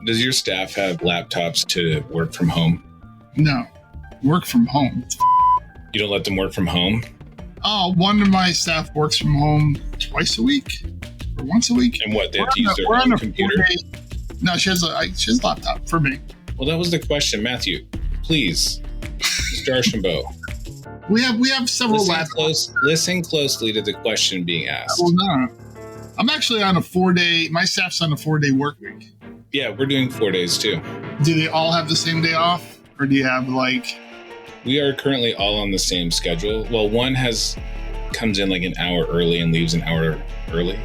Does your staff have laptops to work from home? No. Work from home. You don't let them work from home? Oh, one of my staff works from home twice a week or once a week. And what, they have to use their own computer? No, she has a laptop for me. Well, that was the question. Matthew, please, Mr. Archambault. We have several laptops. Listen closely to the question being asked. Well, no. I'm actually on a 4-day, my staff's on a 4-day work week. Yeah, we're doing 4 days too. Do they all have the same day off? Or do you have like... We are currently all on the same schedule. Well, one comes in like an hour early and leaves an hour early.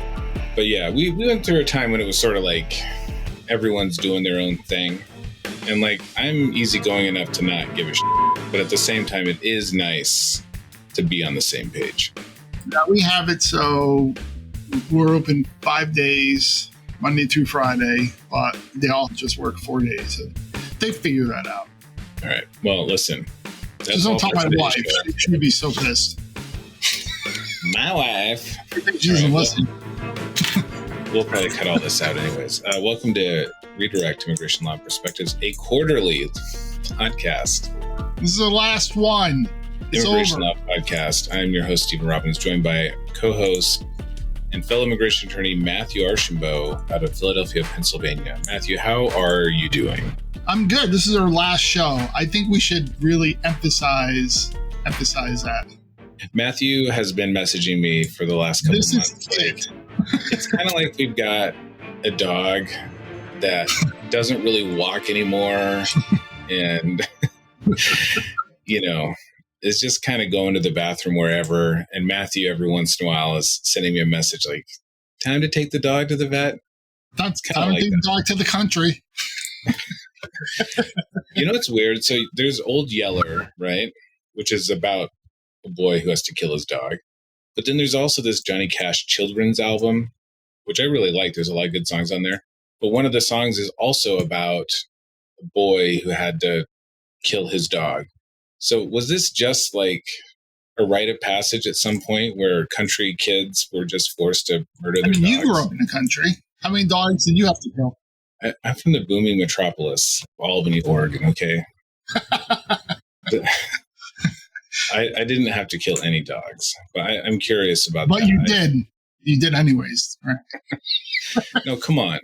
But yeah, we went through a time when it was sort of like everyone's doing their own thing. And like, I'm easygoing enough to not give a shit. But at the same time, it is nice to be on the same page. Now we have it so we're open 5 days, Monday through Friday, but they all just work 4 days. And they figure that out. All right. Well, listen. Just don't tell my wife. She would be so pissed. My wife. She doesn't listen. We'll probably cut all this out anyways. Welcome to Redirect Immigration Law Perspectives, a quarterly podcast. This is the last one. It's Immigration over. Law Podcast. I'm your host, Stephen Robbins, joined by co-host and fellow immigration attorney Matthew Archambault out of Philadelphia, Pennsylvania. Matthew, how are you doing? I'm good. This is our last show. I think we should really emphasize that. Matthew has been messaging me for the last couple of months. It's kind of like we've got a dog that doesn't really walk anymore and, is just kind of going to the bathroom wherever. And Matthew, every once in a while, is sending me a message like, time to take the dog to the vet. That's kind of like take the dog to the country. It's weird. So there's Old Yeller, right? Which is about a boy who has to kill his dog. But then there's also this Johnny Cash children's album, which I really like. There's a lot of good songs on there. But one of the songs is also about a boy who had to kill his dog. So was this just like a rite of passage at some point where country kids were just forced to murder their dogs? You grew up in the country. How many dogs did you have to kill? I'm from the booming metropolis, Albany, Oregon, okay? I didn't have to kill any dogs, but I'm curious about that. But you did. You did anyways, right? No, come on.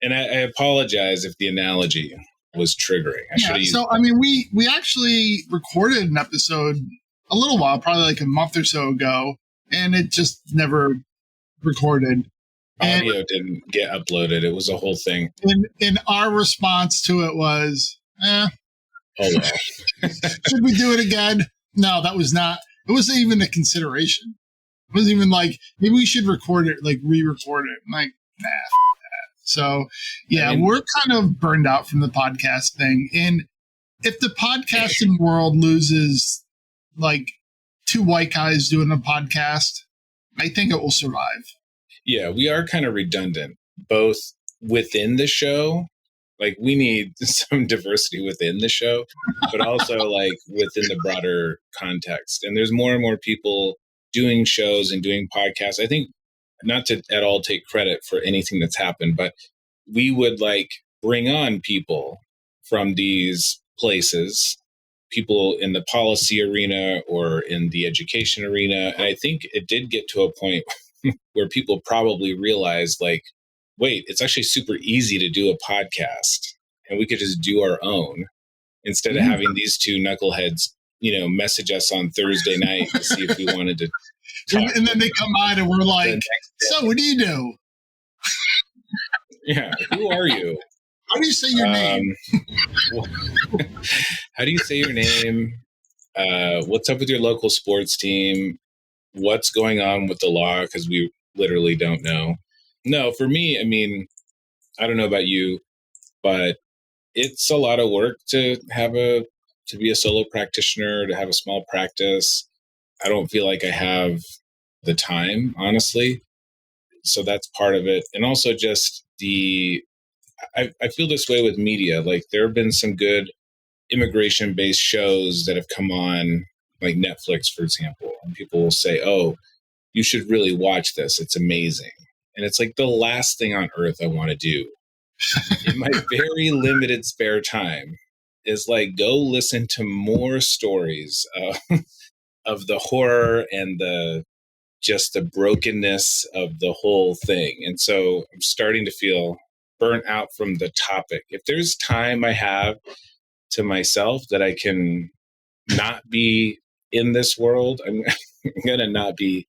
And I apologize if the analogy was triggering. We actually recorded an episode a little while, probably like a month or so ago, and it just never recorded. Audio didn't get uploaded. It was a whole thing. And our response to it was, oh, well. Should we do it again? No, it wasn't even a consideration. It wasn't even like, maybe we should record it, like re-record it. I'm like, nah, f*** that. So, yeah, we're kind of burned out from the podcast thing. And if the podcasting world loses like 2 white guys doing a podcast, I think it will survive. Yeah, we are kind of redundant, both within the show. Like, we need some diversity within the show, but also like within the broader context. And there's more and more people doing shows and doing podcasts. I think, not to at all take credit for anything that's happened, but we would like bring on people from these places, people in the policy arena or in the education arena. And I think it did get to a point where people probably realized like, wait, it's actually super easy to do a podcast and we could just do our own instead of having these 2 knuckleheads, message us on Thursday night to see if we wanted to talk. And then they come on and we're like, so what do you do? Yeah. Who are you? How do you say your name? How do you say your name? What's up with your local sports team? What's going on with the law? Because we literally don't know. No, for me, I mean, I don't know about you, but it's a lot of work to be a solo practitioner, to have a small practice. I don't feel like I have the time, honestly. So that's part of it. And also just I feel this way with media. Like, there have been some good immigration-based shows that have come on, like Netflix, for example. And people will say, oh, you should really watch this. It's amazing. And it's like the last thing on earth I want to do in my very limited spare time is like go listen to more stories of the horror and the just the brokenness of the whole thing. And so I'm starting to feel burnt out from the topic. If there's time I have to myself that I can not be in this world, I'm going to not be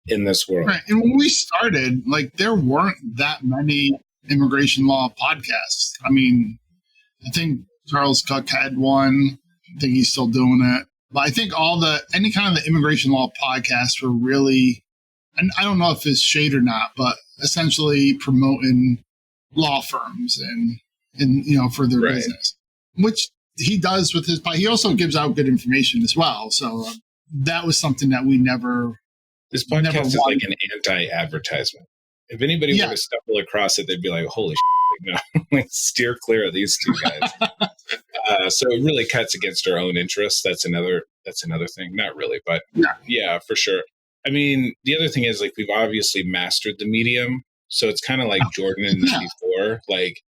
in this world. Right. And when we started, like, there weren't that many immigration law podcasts. I mean, I think Charles Cook had one. I think he's still doing it. But I think any kind of the immigration law podcasts were really, and I don't know if it's shade or not, but essentially promoting law firms and for their business, which he does with his podcast. He also gives out good information as well. So that was something that we never. This podcast is like an anti-advertisement. If anybody were to stumble across it, they'd be like, holy shit, no, steer clear of these two guys. So it really cuts against our own interests. That's another thing. Not really, but yeah, for sure. I mean, the other thing is like, we've obviously mastered the medium. So it's kind of like Jordan and before, like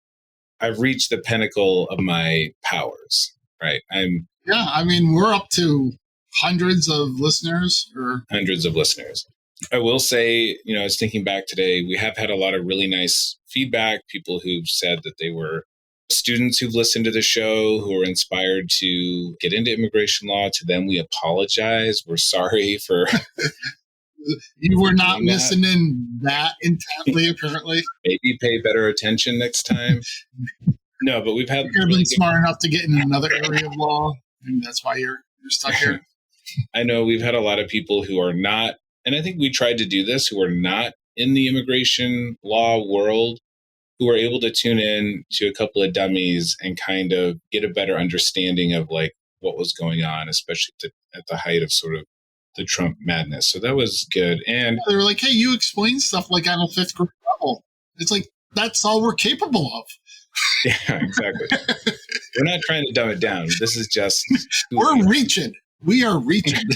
I've reached the pinnacle of my powers, right? I mean, we're up to hundreds of listeners. I will say, I was thinking back today, we have had a lot of really nice feedback, people who've said that they were students who've listened to the show, who were inspired to get into immigration law. To them, we apologize. We're sorry for... You were not listening that intently, apparently. Maybe pay better attention next time. No, but we've had... You've been smart enough to get in another area of law, and that's why you're stuck here. I know we've had a lot of people who are not, and I think we tried to do this, who are not in the immigration law world, who were able to tune in to a couple of dummies and kind of get a better understanding of like what was going on, especially at the height of sort of the Trump madness. So that was good. And they were like, hey, you explain stuff like on a 5th grade level. It's like, that's all we're capable of. Yeah, exactly. We're not trying to dumb it down. This is just... We're reaching. We are reaching.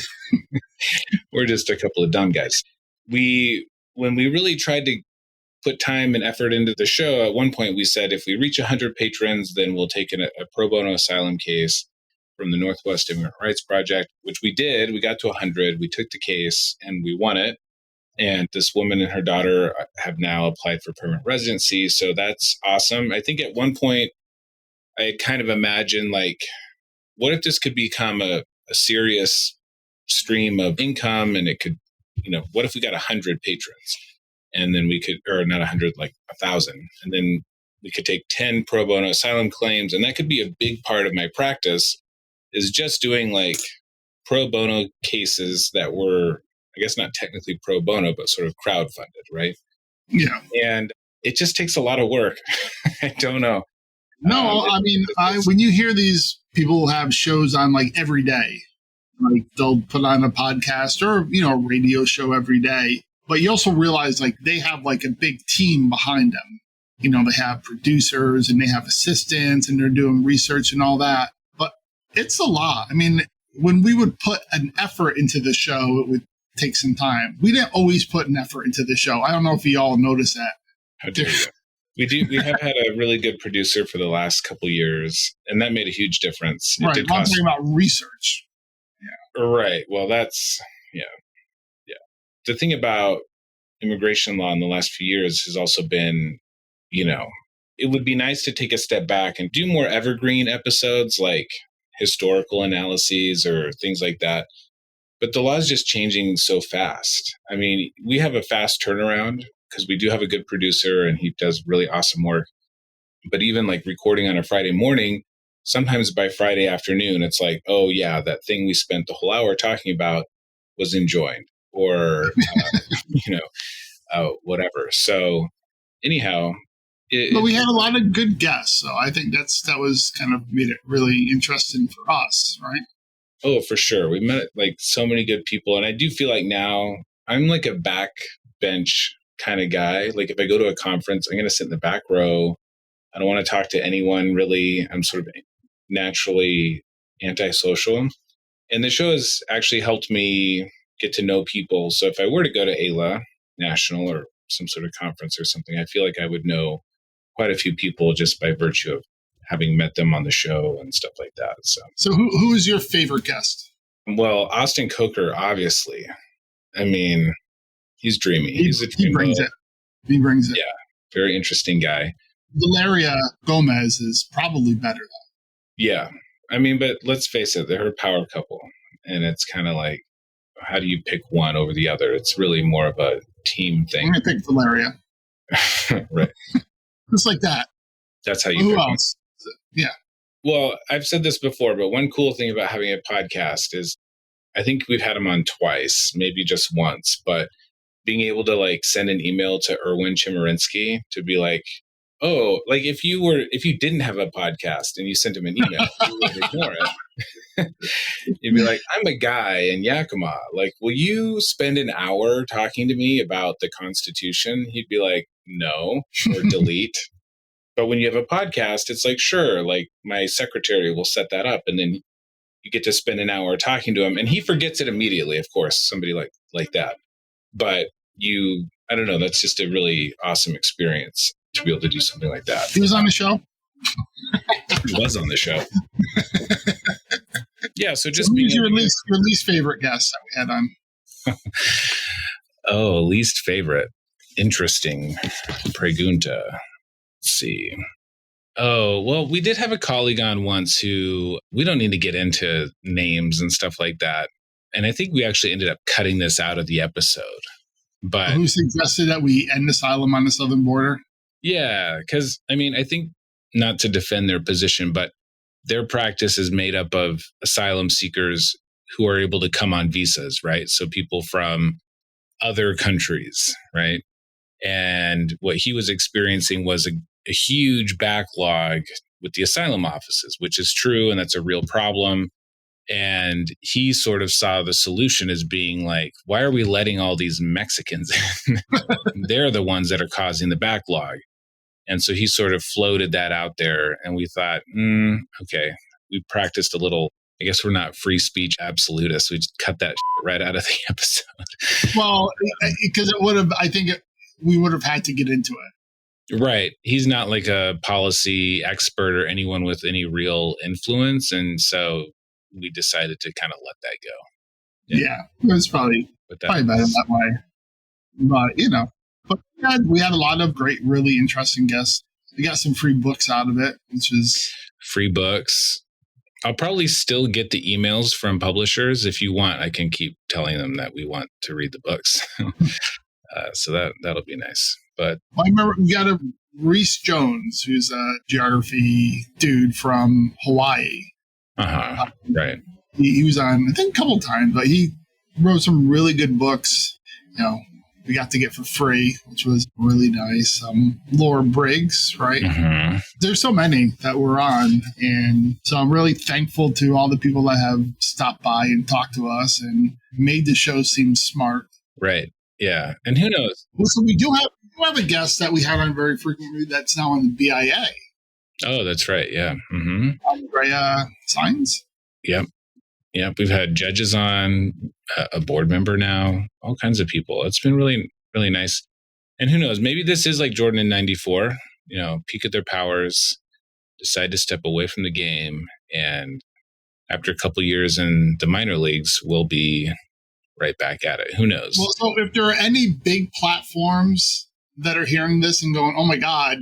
We're just a couple of dumb guys. When we really tried to put time and effort into the show, at one point we said, if we reach 100 patrons, then we'll take a pro bono asylum case from the Northwest Immigrant Rights Project, which we did. We got to 100. We took the case and we won it. And this woman and her daughter have now applied for permanent residency. So that's awesome. I think at one point I had kind of imagined, like, what if this could become a serious stream of income, and it could, what if we got 100 patrons, and then we could, or not 100, like 1,000, and then we could take 10 pro bono asylum claims, and that could be a big part of my practice, is just doing like pro bono cases that were, I guess, not technically pro bono, but sort of crowdfunded, right? Yeah. And it just takes a lot of work. I don't know. No, I mean, when you hear these people have shows on like every day, like they'll put on a podcast or, a radio show every day, but you also realize like they have like a big team behind them. They have producers and they have assistants and they're doing research and all that, but it's a lot. I mean, when we would put an effort into the show, it would take some time. We didn't always put an effort into the show. I don't know if you all noticed that. How dare you? We have had a really good producer for the last couple of years, and that made a huge difference. Right. I'm talking about research. Yeah. Right. Well, that's, yeah. The thing about immigration law in the last few years has also been, it would be nice to take a step back and do more evergreen episodes like historical analyses or things like that. But the law is just changing so fast. I mean, we have a fast turnaround because we do have a good producer and he does really awesome work. But even like recording on a Friday morning, sometimes by Friday afternoon, it's like, oh yeah, that thing we spent the whole hour talking about was enjoined, or, whatever. So anyhow. But we had a lot of good guests. So I think that was kind of made it really interesting for us, right? Oh, for sure. We met like so many good people. And I do feel like now I'm like a backbench kind of guy. Like if I go to a conference, I'm going to sit in the back row. I don't want to talk to anyone really. I'm sort of naturally antisocial. And the show has actually helped me get to know people. So if I were to go to AILA National or some sort of conference or something, I feel like I would know quite a few people just by virtue of having met them on the show and stuff like that. So who is your favorite guest? Well, Austin Coker, obviously. I mean, he's dreamy. He's a he brings it. He brings it. Yeah, very interesting guy. Valeria Gomez is probably better though. Yeah. I mean, but let's face it, they're a power couple. And it's kind of like, how do you pick one over the other? It's really more of a team thing. I'm going to pick Valeria. Right. Just like that. That's how you Who pick else? one. Yeah. Well, I've said this before, but one cool thing about having a podcast is I think we've had him on twice, maybe just once, but being able to like send an email to Erwin Chemerinsky to be like, oh, like if you didn't have a podcast and you sent him an email, you would ignore it. You'd be like, I'm a guy in Yakima. Like, will you spend an hour talking to me about the Constitution? He'd be like, no, or delete. But when you have a podcast, it's like, sure, like my secretary will set that up and then you get to spend an hour talking to him and he forgets it immediately, of course, somebody like that. But I don't know, that's just a really awesome experience to be able to do something like that. He was on the show? He was on the show. Yeah, so just who's your least favorite guest that we had on? Oh, least favorite. Interesting. Pregunta. Let's see. Oh, well, we did have a colleague on once who we don't need to get into names and stuff like that. And I think we actually ended up cutting this out of the episode. But who suggested that we end asylum on the southern border? Yeah, because I mean, I think not to defend their position, but their practice is made up of asylum seekers who are able to come on visas, right? So people from other countries, right? And what he was experiencing was a huge backlog with the asylum offices, which is true. And that's a real problem. And he sort of saw the solution as being like, why are we letting all these Mexicans in? They're the ones that are causing the backlog. And so he sort of floated that out there. And we thought, okay, we practiced a little. I guess we're not free speech absolutists. We just cut that right out of the episode. Well, because we would have had to get into it. Right. He's not like a policy expert or anyone with any real influence. And so we decided to kind of let that go. Yeah, it was probably better that way. But, but we had a lot of great, really interesting guests. We got some free books out of it, which is... Free books. I'll probably still get the emails from publishers. If you want, I can keep telling them that we want to read the books. So that'll be nice. But I remember we got a Reese Jones, who's a geography dude from Hawaii. Right. He was on, I think, a couple of times, but he wrote some really good books. We got to get for free, which was really nice. Laura Briggs, right? Mm-hmm. There's so many that we're on. And so I'm really thankful to all the people that have stopped by and talked to us and made the show seem smart. Right. Yeah. And who knows? Listen, we do have a guest that we had on very frequently that's now on the BIA. Oh, that's right. Yeah. Mm-hmm. Andrea Signs. Yep. We've had judges on, a board member now, all kinds of people. It's been really, really nice. And who knows, maybe this is like Jordan in 94, peak at their powers, decide to step away from the game. And after a couple years in the minor leagues, we'll be right back at it. Who knows? Well, so if there are any big platforms that are hearing this and going, oh my God,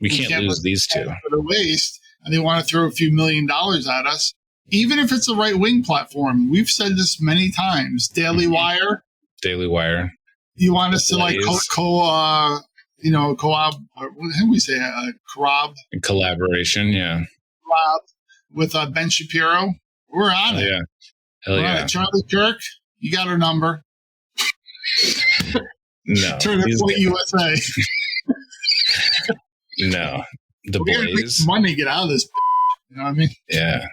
we can't lose these two. For the waste, and they want to throw a few $1 million at us. Even if it's a right-wing platform, we've said this many times. Daily Wire. You want us to co-op? What do we say? Collaboration, yeah. Collab with Ben Shapiro. We're on it. Yeah. Hell yeah. Right, Charlie Kirk, you got our number. No. Turn it Point USA. No. The We're gonna make some money, get out of this. You know what I mean? Yeah.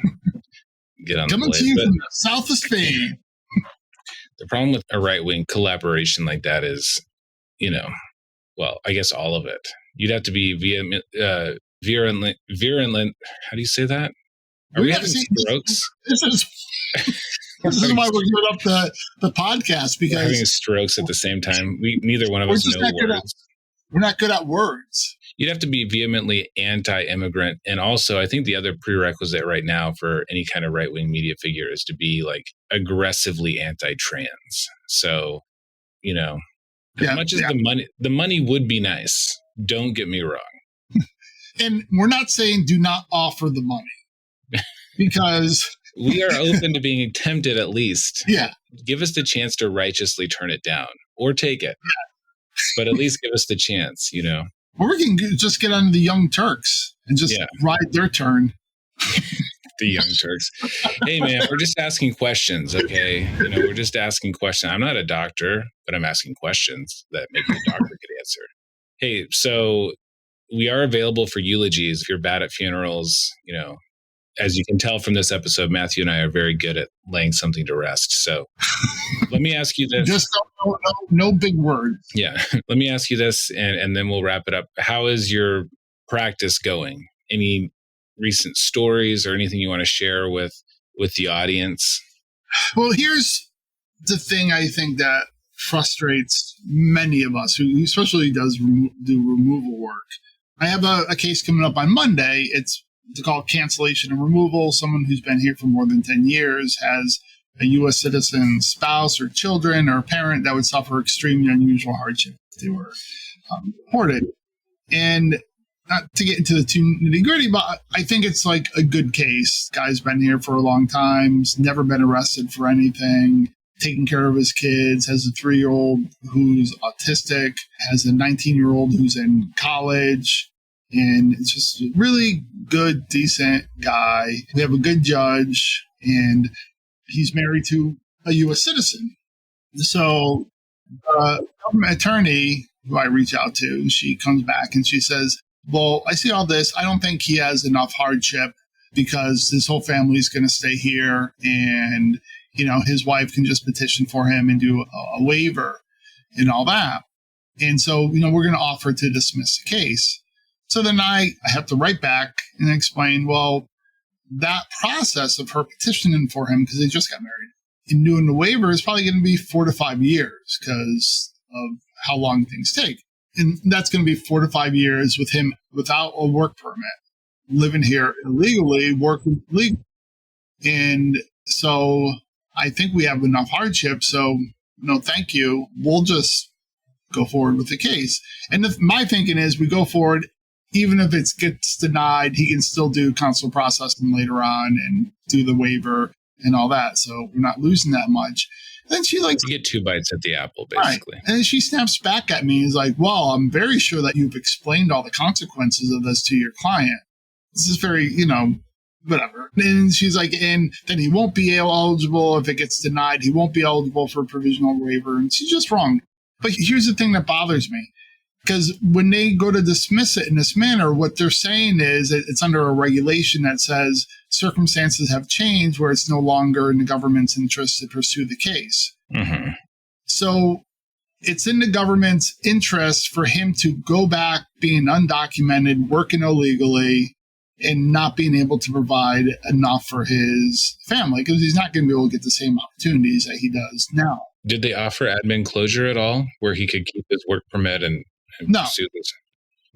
Get on Coming the to you from the south of Spain. The problem with a right-wing collaboration like that is, well, I guess all of it. You'd have to be virulent. How do you say that? Are we having strokes? This is why we're giving up the podcast, because we're having strokes at the same time. Neither one of us know words. We're not good at words. You'd have to be vehemently anti-immigrant. And also, I think the other prerequisite right now for any kind of right-wing media figure is to be like aggressively anti-trans. So, you know, as much as the money would be nice, don't get me wrong. And we're not saying do not offer the money because we are open to being tempted at least. Yeah. Give us the chance to righteously turn it down or take it. Yeah. But at least give us the chance, you know. Or we can just get on the Young Turks and just ride their turn. The Young Turks. Hey, man, we're just asking questions, okay? You know, we're just asking questions. I'm not a doctor, but I'm asking questions that maybe a doctor could answer. Hey, so we are available for eulogies if you're bad at funerals. You know, as you can tell from this episode, Matthew and I are very good at laying something to rest. So let me ask you this. Just no big words. Yeah. Let me ask you this, and then we'll wrap it up. How is your practice going? Any recent stories or anything you want to share with the audience? Well, here's the thing I think that frustrates many of us who especially do removal work. I have a case coming up on Monday. It's called cancellation and removal. Someone who's been here for more than 10 years has a U.S. citizen spouse or children or a parent that would suffer extremely unusual hardship if they were deported. And not to get into the too nitty gritty, but I think it's like a good case. Guy's been here for a long time, he's never been arrested for anything, taking care of his kids, has a 3-year-old who's autistic, has a 19-year-old who's in college. And it's just a really good, decent guy. We have a good judge, and he's married to a U.S. citizen. So the government attorney who I reach out to, she comes back and she says, well, I see all this. I don't think he has enough hardship because his whole family is going to stay here. And, you know, his wife can just petition for him and do a waiver and all that. And so, you know, we're going to offer to dismiss the case. So then I have to write back and explain, well, that process of her petitioning for him, because they just got married, and doing the waiver is probably going to be 4 to 5 years because of how long things take. And that's going to be 4 to 5 years with him without a work permit, living here illegally, working legally. And so I think we have enough hardship. So, no, thank you. We'll just go forward with the case. And my thinking is we go forward. Even if it gets denied, he can still do consular processing later on and do the waiver and all that. So we're not losing that much. And then she like you get 2 bites at the apple, basically. Right. And then she snaps back at me and is like, well, I'm very sure that you've explained all the consequences of this to your client. This is very, you know, whatever. And she's like, and then he won't be eligible if it gets denied. He won't be eligible for a provisional waiver. And she's just wrong. But here's the thing that bothers me. Because when they go to dismiss it in this manner, what they're saying is it's under a regulation that says circumstances have changed where it's no longer in the government's interest to pursue the case. Mm-hmm. So it's in the government's interest for him to go back being undocumented, working illegally, and not being able to provide enough for his family because he's not going to be able to get the same opportunities that he does now. Did they offer admin closure at all where he could keep his work permit and pursue this?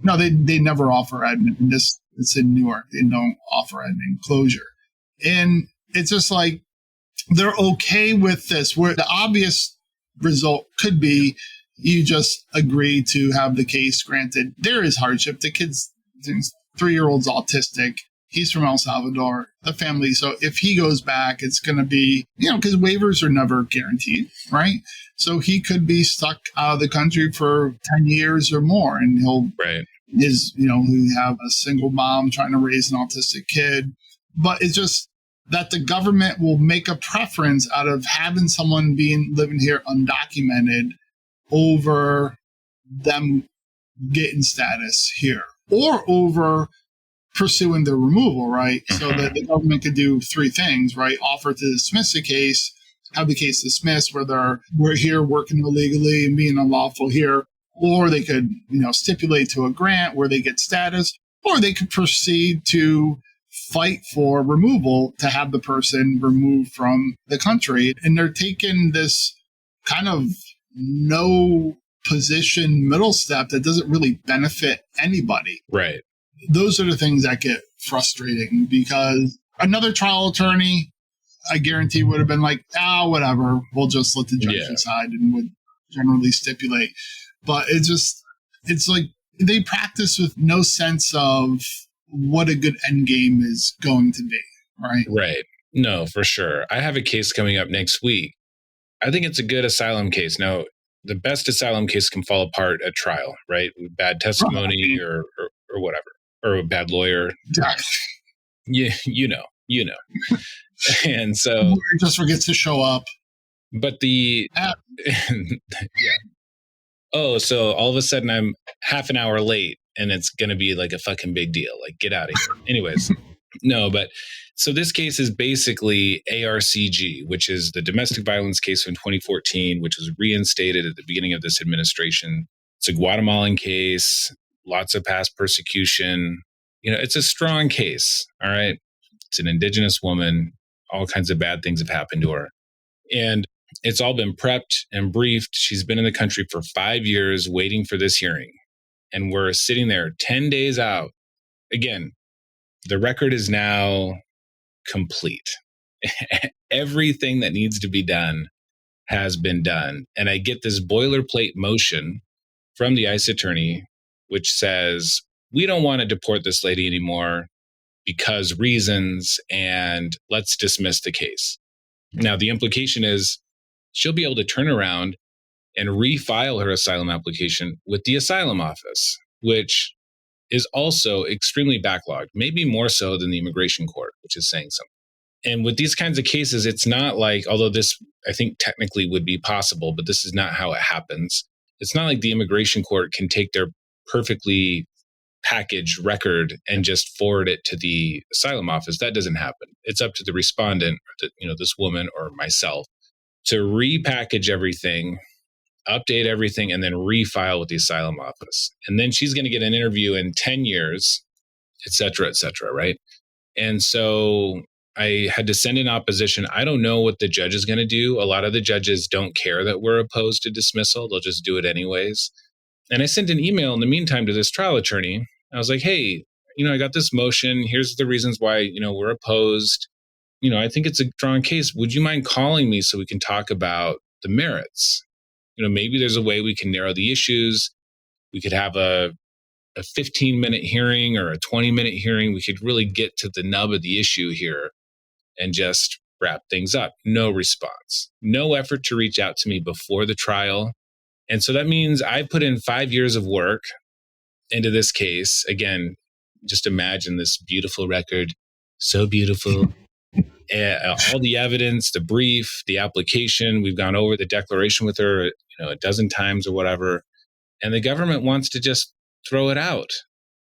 No, they never offer admin. It's in Newark. They don't offer admin closure. And it's just like they're okay with this, where the obvious result could be you just agree to have the case granted. There is hardship. The kid's 3-year-old's autistic. He's from El Salvador, the family. So if he goes back, it's going to be, you know, because waivers are never guaranteed, right? So he could be stuck out of the country for 10 years or more. And he'll, he have a single mom trying to raise an autistic kid. But it's just that the government will make a preference out of having someone living here undocumented over them getting status here or over pursuing the removal, right? So that the government could do 3 things, right? Offer to dismiss the case, have the case dismissed where we're here working illegally and being unlawful here, or they could, you know, stipulate to a grant where they get status, or they could proceed to fight for removal to have the person removed from the country. And they're taking this kind of no position middle step that doesn't really benefit anybody. Right. Those are the things that get frustrating, because another trial attorney, I guarantee, would have been like, whatever, we'll just let the judge decide, and would generally stipulate. But it's like they practice with no sense of what a good end game is going to be, right? Right. No, for sure. I have a case coming up next week. I think it's a good asylum case. Now, the best asylum case can fall apart at trial, right? Bad testimony or whatever, or a bad lawyer. You know. And so just forgets to show up. But yeah. Oh, so all of a sudden I'm half an hour late and it's going to be like a fucking big deal. Like, get out of here. Anyways, no, but so this case is basically ARCG, which is the domestic violence case from 2014, which was reinstated at the beginning of this administration. It's a Guatemalan case, lots of past persecution. It's a strong case. All right. It's an indigenous woman. All kinds of bad things have happened to her. And it's all been prepped and briefed. She's been in the country for 5 years waiting for this hearing. And we're sitting there 10 days out. Again, the record is now complete. Everything that needs to be done has been done. And I get this boilerplate motion from the ICE attorney, which says, we don't want to deport this lady anymore because reasons, and let's dismiss the case. Now, the implication is she'll be able to turn around and refile her asylum application with the asylum office, which is also extremely backlogged, maybe more so than the immigration court, which is saying something. And with these kinds of cases, it's not like, although this I think technically would be possible, but this is not how it happens. It's not like the immigration court can take their perfectly packaged record and just forward it to the asylum office. That doesn't happen. It's up to the respondent, this woman or myself, to repackage everything, update everything, and then refile with the asylum office. And then she's going to get an interview in 10 years, et cetera, right? And so I had to send in opposition. I don't know what the judge is going to do. A lot of the judges don't care that we're opposed to dismissal. They'll just do it anyways. And I sent an email in the meantime to this trial attorney. I was like, hey, I got this motion. Here's the reasons why, we're opposed. I think it's a strong case. Would you mind calling me so we can talk about the merits? Maybe there's a way we can narrow the issues. We could have a 15-minute hearing or a 20-minute hearing. We could really get to the nub of the issue here and just wrap things up. No response. No effort to reach out to me before the trial. And so that means I put in 5 years of work into this case. Again, just imagine this beautiful record. So beautiful. All the evidence, the brief, the application, we've gone over the declaration with her, a dozen times or whatever. And the government wants to just throw it out.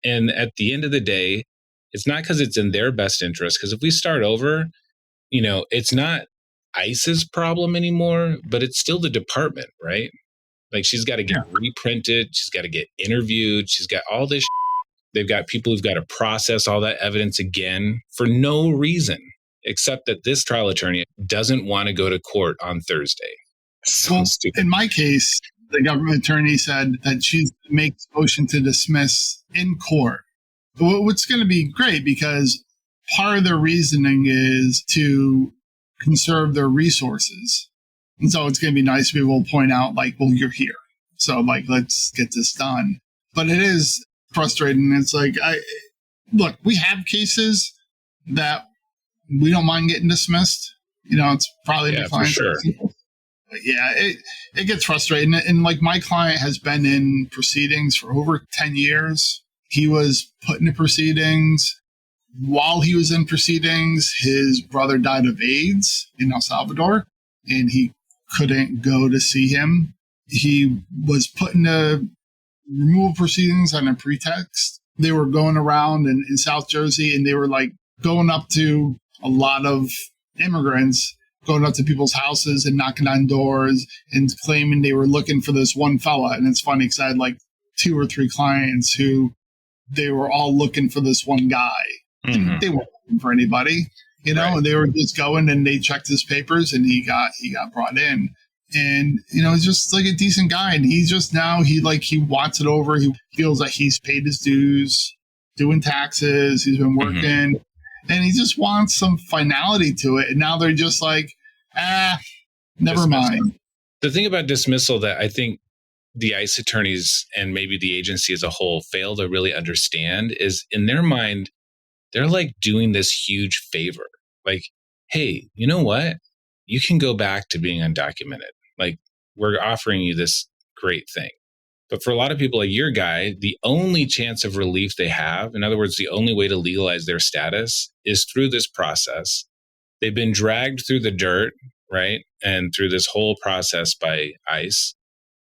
And at the end of the day, it's not because it's in their best interest. Because if we start over, it's not ICE's problem anymore, but it's still the department, right? Like, she's got to get reprinted. She's got to get interviewed. She's got all this. They've got people who've got to process all that evidence again for no reason, except that this trial attorney doesn't want to go to court on Thursday. So stupid. In my case, the government attorney said that she's makes motion to dismiss in court. What's going to be great, because part of their reasoning is to conserve their resources. And so it's going to be nice to be able to point out, like, well, you're here. So, like, let's get this done. But it is frustrating. It's like, look, we have cases that we don't mind getting dismissed. It's probably the client. For sure. But yeah, it gets frustrating. And like, my client has been in proceedings for over 10 years. He was put into proceedings. While he was in proceedings, his brother died of AIDS in El Salvador, and he couldn't go to see him. He was put into removal proceedings on a pretext. They were going around in South Jersey, and they were like going up to a lot of immigrants, going up to people's houses and knocking on doors and claiming they were looking for this one fella. And it's funny because I had like 2 or 3 clients who they were all looking for this one guy. Mm-hmm. They weren't looking for anybody, and they were just going, and they checked his papers, and he got brought in. And, he's just like a decent guy. And he's just now, he wants it over. He feels like he's paid his dues, doing taxes. He's been working. And he just wants some finality to it. And now they're just like, never mind. The thing about dismissal that I think the ICE attorneys and maybe the agency as a whole fail to really understand is, in their mind, they're like doing this huge favor. Like, hey, you know what? You can go back to being undocumented. Like, we're offering you this great thing. But for a lot of people like your guy, the only chance of relief they have, in other words, the only way to legalize their status is through this process. They've been dragged through the dirt, right? And through this whole process by ICE.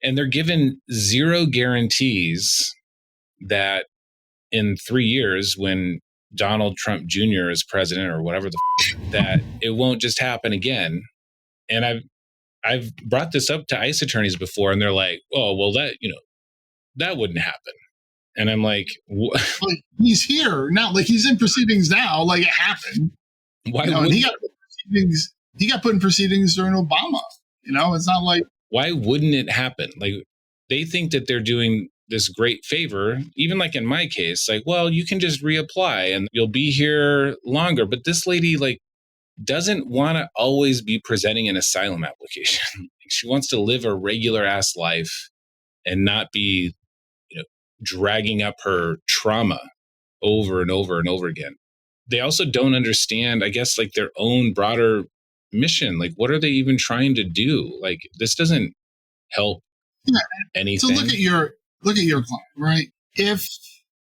And they're given zero guarantees that in 3 years, when Donald Trump Jr. is president or whatever that it won't just happen again. And I've brought this up to ICE attorneys before, and they're like, "Oh, well, that wouldn't happen." And I'm like, like, he's here now, like he's in proceedings now, like it happened. Why? And he got put in proceedings during Obama. It's not like, why wouldn't it happen? Like, they think that they're doing this great favor, even like in my case, like, well, you can just reapply and you'll be here longer. But this lady, like, doesn't want to always be presenting an asylum application. She wants to live a regular ass life and not be, dragging up her trauma over and over and over again. They also don't understand, I guess, like their own broader mission. Like, what are they even trying to do? Like, this doesn't help anything. So look at your client, right? If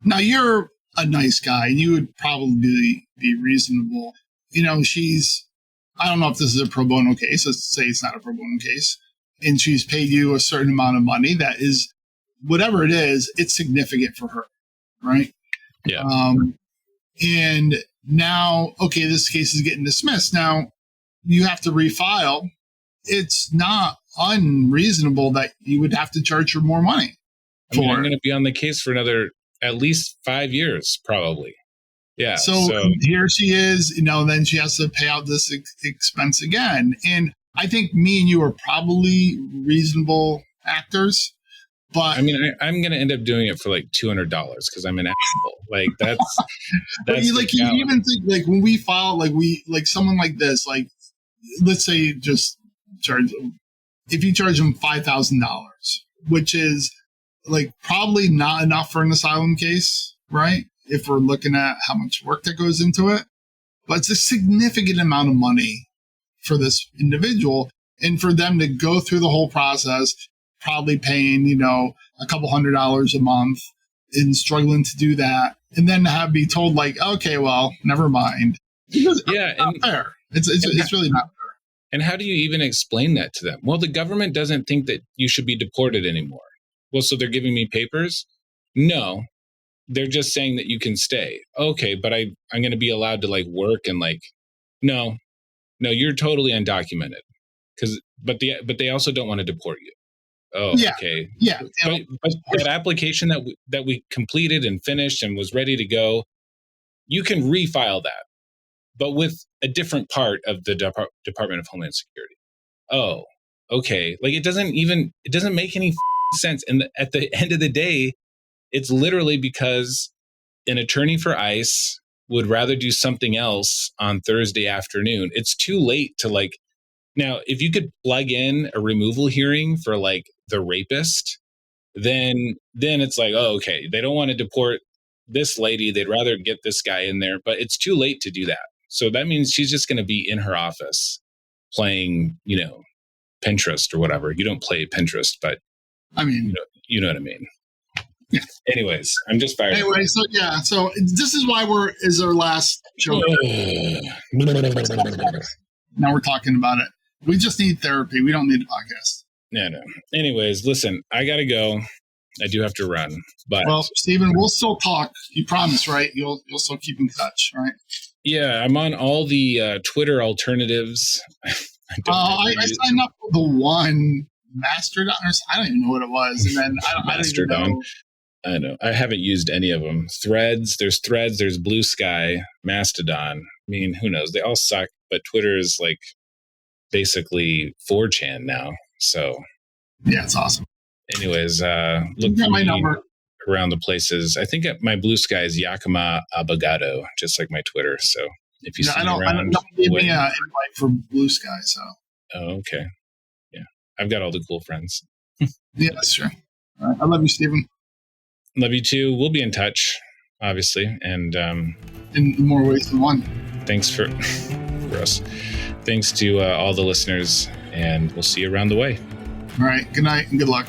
now you're a nice guy, you would probably be reasonable. I don't know if this is a pro bono case. Let's say it's not a pro bono case. And she's paid you a certain amount of money that is, whatever it is, it's significant for her, right? Yeah. And now, okay, this case is getting dismissed. Now you have to refile. It's not unreasonable that you would have to charge her more money. I'm going to be on the case for another at least 5 years, probably. Yeah. So here she is, then she has to pay out this expense again. And I think me and you are probably reasonable actors, but I mean, I'm going to end up doing it for like $200 because I'm an asshole. Like that's like you even think like when we file, like someone like this, like let's say just if you charge them $5,000, which is like probably not enough for an asylum case, right? If we're looking at how much work that goes into it, but it's a significant amount of money for this individual, and for them to go through the whole process, probably paying, a couple $100 a month and struggling to do that. And then to be told like, okay, well, never mind. It's not fair. It's really not fair. And how do you even explain that to them? Well, the government doesn't think that you should be deported anymore. Well, so they're giving me papers? No, they're just saying that you can stay. Okay, but I'm going to be allowed to like work and like, no, you're totally undocumented. But they also don't want to deport you. Oh, yeah. Okay. Yeah. But that application that we completed and finished and was ready to go, you can refile that, but with a different part of the Department of Homeland Security. Oh, okay. Like it doesn't make any sense. And at the end of the day, it's literally because an attorney for ICE would rather do something else on Thursday afternoon. It's too late to like, now, if you could plug in a removal hearing for like the rapist, then it's like, oh, okay, they don't want to deport this lady. They'd rather get this guy in there, but it's too late to do that. So that means she's just going to be in her office playing, Pinterest or whatever. You don't play Pinterest, but I mean, you know what I mean? Anyways, I'm just fired. Anyway, so this is why is our last show. Now we're talking about it. We just need therapy. We don't need a podcast. No. Anyways, listen, I got to go. I do have to run. But well, Stephen, we'll still talk. You promise, right? You'll still keep in touch, right? Yeah, I'm on all the Twitter alternatives. I signed up for the one Mastodon. I don't even know what it was. And then I don't even know. I know. I haven't used any of them. Threads, there's Blue Sky, Mastodon. I mean, who knows? They all suck, but Twitter is like basically 4chan now. So yeah, it's awesome. anyways, look You got for my me number. around the places. I think my blue sky is Yakima Abogado, just like my Twitter. So if you see I me don't around, give me an invite for Blue Sky. So oh, okay, yeah, I've got all the cool friends. yeah, that's true. All right. I love you, Stephen. Love you too. We'll be in touch, obviously, and In more ways than one. thanks for gross. Thanks to all the listeners, and we'll see you around the way. All right. Good night and good luck.